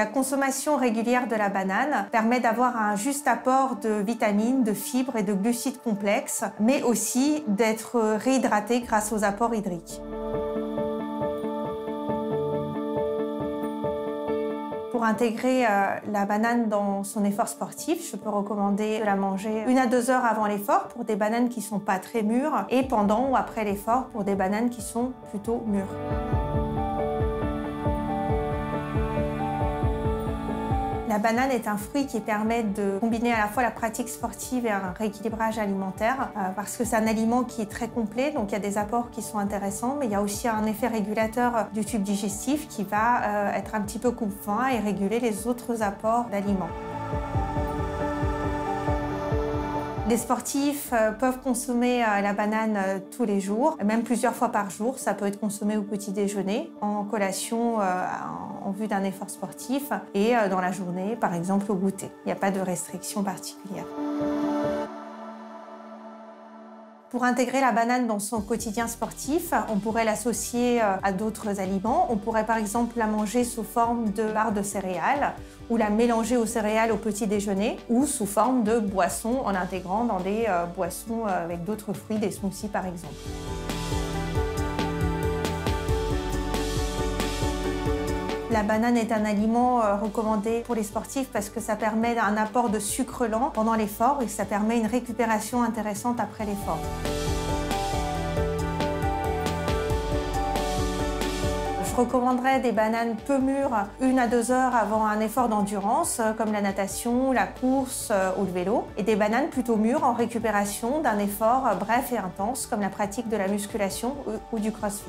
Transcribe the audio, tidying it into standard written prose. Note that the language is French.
La consommation régulière de la banane permet d'avoir un juste apport de vitamines, de fibres et de glucides complexes, mais aussi d'être réhydraté grâce aux apports hydriques. Pour intégrer la banane dans son effort sportif, je peux recommander de la manger 1 à 2 heures avant l'effort pour des bananes qui ne sont pas très mûres et pendant ou après l'effort pour des bananes qui sont plutôt mûres. La banane est un fruit qui permet de combiner à la fois la pratique sportive et un rééquilibrage alimentaire parce que c'est un aliment qui est très complet, donc il y a des apports qui sont intéressants, mais il y a aussi un effet régulateur du tube digestif qui va être un petit peu coupe-faim et réguler les autres apports d'aliments. Les sportifs peuvent consommer la banane tous les jours, même plusieurs fois par jour. Ça peut être consommé au petit déjeuner, en collation en vue d'un effort sportif et dans la journée, par exemple au goûter. Il n'y a pas de restriction particulière. Pour intégrer la banane dans son quotidien sportif, on pourrait l'associer à d'autres aliments. On pourrait par exemple la manger sous forme de barre de céréales ou la mélanger aux céréales au petit déjeuner ou sous forme de boisson en l'intégrant dans des boissons avec d'autres fruits, des smoothies par exemple. La banane est un aliment recommandé pour les sportifs parce que ça permet un apport de sucre lent pendant l'effort et ça permet une récupération intéressante après l'effort. Je recommanderais des bananes peu mûres 1 à 2 heures avant un effort d'endurance comme la natation, la course ou le vélo et des bananes plutôt mûres en récupération d'un effort bref et intense comme la pratique de la musculation ou du crossfit.